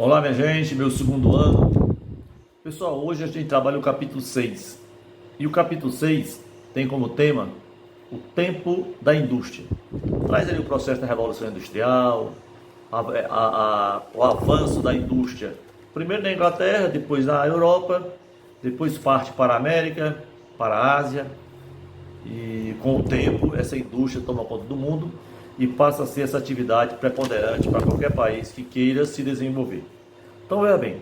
Olá, minha gente, meu segundo ano. Pessoal, hoje a gente trabalha o capítulo 6. E o capítulo 6 tem como tema o tempo da indústria. Traz ali o processo da Revolução Industrial, o avanço da indústria. Primeiro na Inglaterra, depois na Europa, depois parte para a América, para a Ásia. E com o tempo, essa indústria toma conta do mundo e passa a ser essa atividade preponderante para qualquer país que queira se desenvolver. Então, veja bem,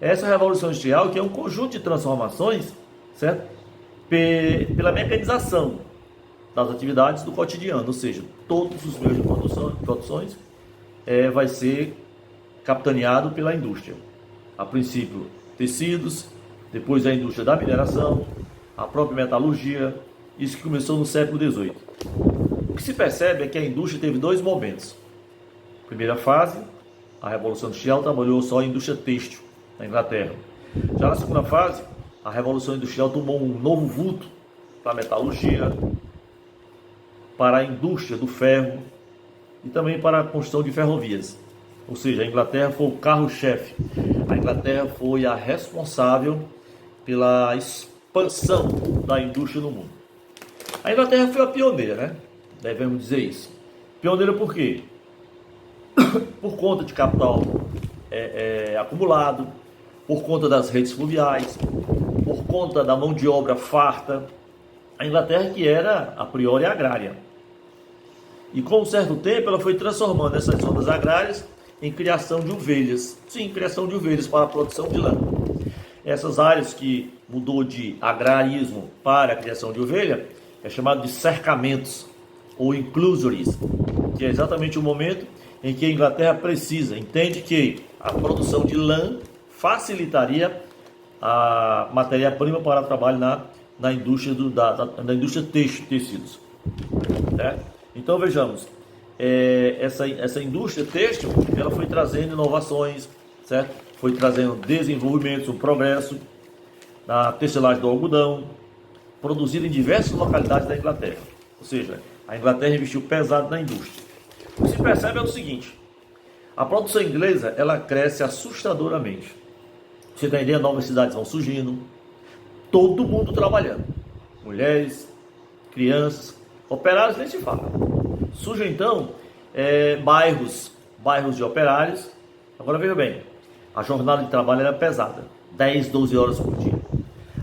essa revolução industrial que é um conjunto de transformações, certo? Pela mecanização das atividades do cotidiano, ou seja, todos os meios de produções vai ser capitaneado pela indústria. A princípio, tecidos, depois a indústria da mineração, a própria metalurgia, isso que começou no século XVIII. O que se percebe é que a indústria teve dois momentos. Primeira fase, a Revolução Industrial trabalhou só em indústria têxtil, na Inglaterra. Já na segunda fase, a Revolução Industrial tomou um novo vulto para a metalurgia, para a indústria do ferro e também para a construção de ferrovias. Ou seja, a Inglaterra foi o carro-chefe. A Inglaterra foi a responsável pela expansão da indústria no mundo. A Inglaterra foi a pioneira, né? Devemos dizer isso. Pioneira por quê? Por conta de capital acumulado, por conta das redes fluviais, por conta da mão de obra farta. A Inglaterra que era, a priori, agrária. E com um certo tempo ela foi transformando essas zonas agrárias em criação de ovelhas. Sim, criação de ovelhas para a produção de lã. Essas áreas que mudou de agrarismo para a criação de ovelha é chamado de cercamentos ou enclosures, que é exatamente o momento em que a Inglaterra entende que a produção de lã facilitaria a matéria-prima para trabalho na indústria da indústria têxtil, tecidos. Certo? Então vejamos, essa indústria têxtil, ela foi trazendo inovações, certo? Foi trazendo desenvolvimentos, um progresso na tecelagem do algodão, produzido em diversas localidades da Inglaterra. Ou seja, a Inglaterra investiu pesado na indústria. O que se percebe é o seguinte: a produção inglesa ela cresce assustadoramente. Você tem ideia, novas cidades vão surgindo, todo mundo trabalhando, mulheres, crianças, operários nem se fala. Surgem então bairros de operários. Agora veja bem, a jornada de trabalho era pesada, 10, 12 horas por dia.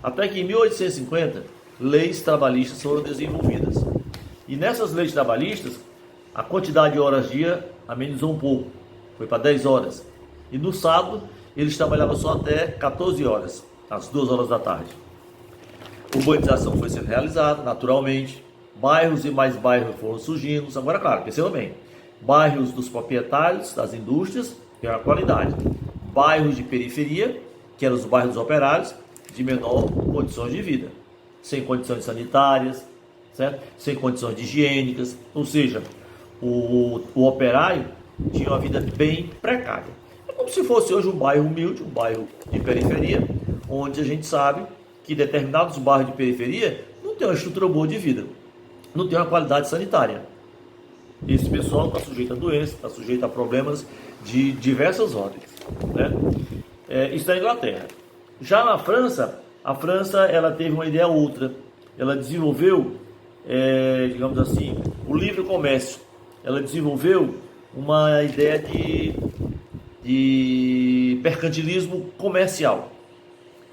Até que em 1850, leis trabalhistas foram desenvolvidas. E nessas leis trabalhistas, a quantidade de horas dia amenizou um pouco, foi para 10 horas. E no sábado, eles trabalhavam só até 14 horas, às 2 horas da tarde. A urbanização foi sendo realizada, naturalmente. Bairros e mais bairros foram surgindo. Agora, claro, perceba bem, bairros dos proprietários, das indústrias, que era a qualidade. Bairros de periferia, que eram os bairros dos operários, de menor condições de vida, sem condições sanitárias, certo? Sem condições higiênicas, ou seja, o operário tinha uma vida bem precária. É como se fosse hoje um bairro humilde, um bairro de periferia, onde a gente sabe que determinados bairros de periferia não tem uma estrutura boa de vida, não tem uma qualidade sanitária. Esse pessoal está sujeito a doenças, está sujeito a problemas de diversas ordens, né? Isso é a Inglaterra. Já na França, a França ela teve uma ideia outra. Ela desenvolveu, digamos assim, o livre comércio. Ela desenvolveu uma ideia de mercantilismo comercial.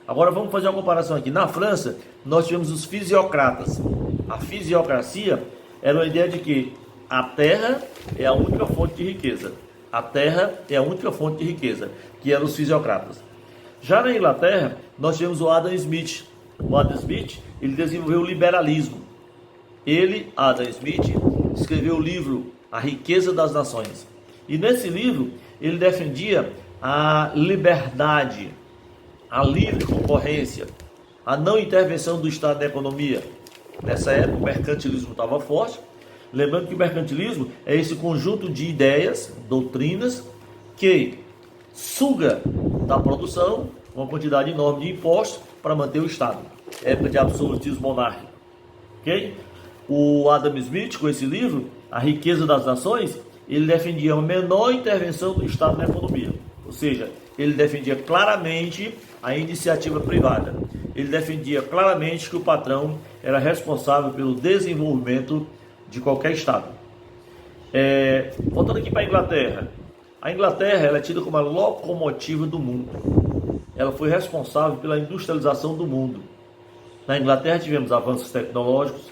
Agora vamos fazer uma comparação aqui. Na França, nós tivemos os fisiocratas. A fisiocracia era uma ideia de que a terra é a única fonte de riqueza. A terra é a única fonte de riqueza, que eram os fisiocratas. Já na Inglaterra, nós tivemos o Adam Smith. O Adam Smith, ele desenvolveu o liberalismo. Ele, Adam Smith, escreveu o livro A Riqueza das Nações. E nesse livro, ele defendia a liberdade, a livre concorrência, a não intervenção do Estado na economia. Nessa época, o mercantilismo estava forte. Lembrando que o mercantilismo é esse conjunto de ideias, doutrinas, que suga da produção uma quantidade enorme de impostos para manter o Estado. Época de absolutismo monárquico. Ok? O Adam Smith, com esse livro, A Riqueza das Nações, ele defendia uma menor intervenção do Estado na economia. Ou seja, ele defendia claramente a iniciativa privada. Ele defendia claramente que o patrão era responsável pelo desenvolvimento de qualquer estado. Voltando aqui para a Inglaterra. A Inglaterra ela é tida como a locomotiva do mundo. Ela foi responsável pela industrialização do mundo. Na Inglaterra tivemos avanços tecnológicos,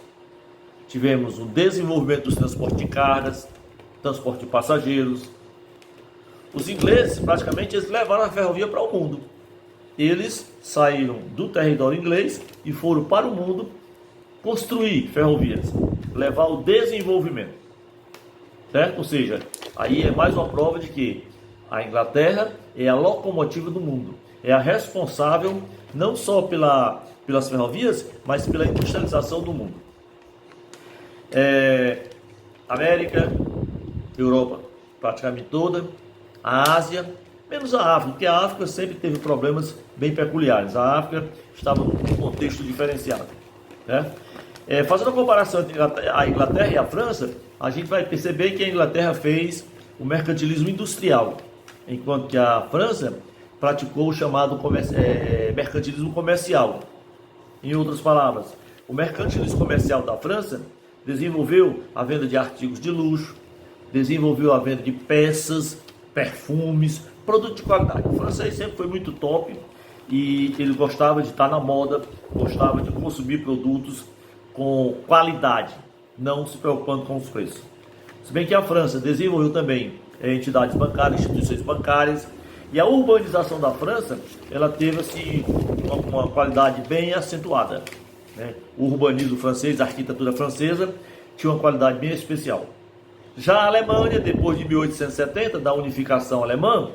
tivemos o desenvolvimento dos transportes de cargas, transporte de passageiros. Os ingleses, praticamente, eles levaram a ferrovia para o mundo. Eles saíram do território inglês e foram para o mundo construir ferrovias, levar o desenvolvimento. Certo? Ou seja, aí é mais uma prova de que a Inglaterra é a locomotiva do mundo. É a responsável não só pelas ferrovias, mas pela industrialização do mundo. América, Europa, praticamente toda, a Ásia, menos a África, porque a África sempre teve problemas bem peculiares. A África estava num contexto diferenciado. Né? Fazendo a comparação entre a Inglaterra e a França, a gente vai perceber que a Inglaterra fez o mercantilismo industrial, enquanto que a França praticou o chamado mercantilismo comercial. Em outras palavras, o mercantilismo comercial da França desenvolveu a venda de artigos de luxo, desenvolveu a venda de peças, perfumes, produtos de qualidade. O francês sempre foi muito top e ele gostava de estar na moda, gostava de consumir produtos com qualidade, não se preocupando com os preços. Se bem que a França desenvolveu também entidades bancárias, instituições bancárias, e a urbanização da França, ela teve assim, uma qualidade bem acentuada. Né? O urbanismo francês, a arquitetura francesa, tinha uma qualidade bem especial. Já a Alemanha, depois de 1870, da unificação alemã,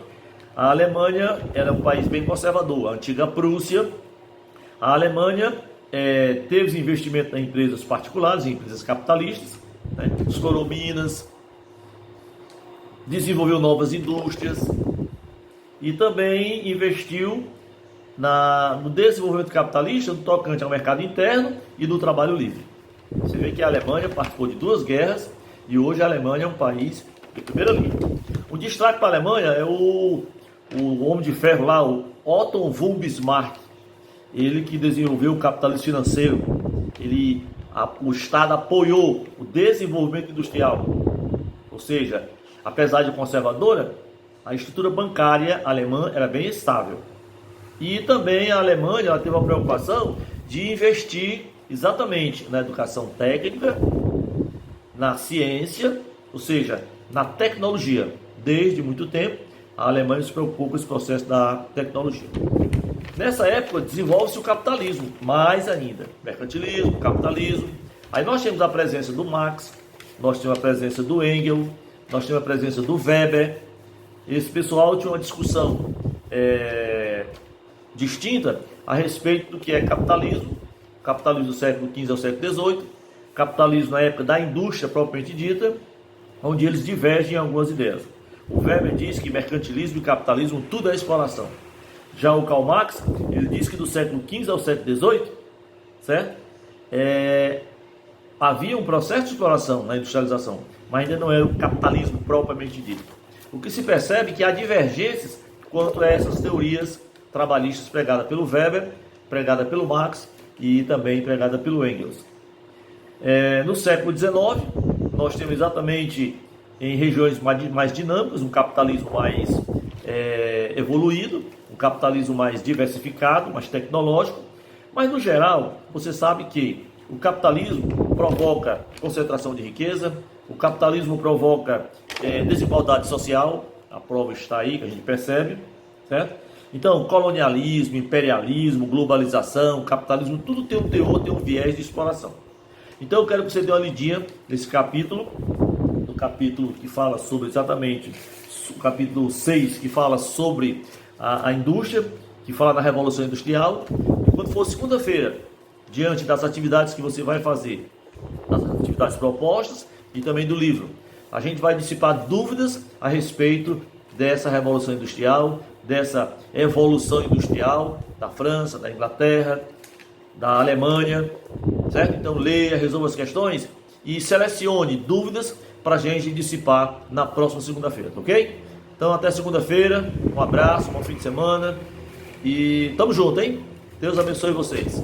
a Alemanha era um país bem conservador. A antiga Prússia, a Alemanha teve investimento em empresas particulares, em empresas capitalistas, né? Explorou minas, desenvolveu novas indústrias e também investiu no desenvolvimento capitalista no tocante ao mercado interno e do trabalho livre. Você vê que a Alemanha participou de 2 guerras e hoje a Alemanha é um país de primeira linha. O destaque para a Alemanha é o homem de ferro lá, o Otto von Bismarck. Ele que desenvolveu o capitalismo financeiro. O Estado apoiou o desenvolvimento industrial. Ou seja, apesar de conservadora, a estrutura bancária alemã era bem estável. E também a Alemanha ela teve a preocupação de investir exatamente na educação técnica, na ciência, ou seja, na tecnologia. Desde muito tempo, a Alemanha se preocupou com esse processo da tecnologia. Nessa época, desenvolve-se o capitalismo, mais ainda. Mercantilismo, capitalismo. Aí nós temos a presença do Marx, nós temos a presença do Engels, nós temos a presença do Weber. Esse pessoal tinha uma discussão distinta a respeito do que é capitalismo. Capitalismo do século XV ao século XVIII. Capitalismo na época da indústria propriamente dita, onde eles divergem em algumas ideias. O Weber diz que mercantilismo e capitalismo tudo é exploração. Já o Karl Marx, ele diz que do século XV ao século XVIII, certo? Havia um processo de exploração na industrialização, mas ainda não era o capitalismo propriamente dito. O que se percebe é que há divergências quanto a essas teorias trabalhistas pregadas pelo Weber, pregada pelo Marx e também pregada pelo Engels. No século XIX, nós temos exatamente em regiões mais dinâmicas, um capitalismo mais evoluído, um capitalismo mais diversificado, mais tecnológico, mas no geral, você sabe que o capitalismo provoca concentração de riqueza, o capitalismo provoca desigualdade social, a prova está aí, que a gente percebe, certo? Então, colonialismo, imperialismo, globalização, capitalismo, tudo tem um teor, tem um viés de exploração. Então eu quero que você dê uma lidinha nesse capítulo, no capítulo que fala sobre exatamente, o capítulo 6, que fala sobre a indústria, que fala da Revolução Industrial. E quando for segunda-feira, diante das atividades que você vai fazer, das atividades propostas e também do livro, a gente vai dissipar dúvidas a respeito dessa Revolução Industrial, dessa evolução industrial da França, da Inglaterra, da Alemanha, certo? Então leia, resolva as questões e selecione dúvidas para a gente dissipar na próxima segunda-feira, ok? Então até segunda-feira, um abraço, bom fim de semana e tamo junto, hein? Deus abençoe vocês.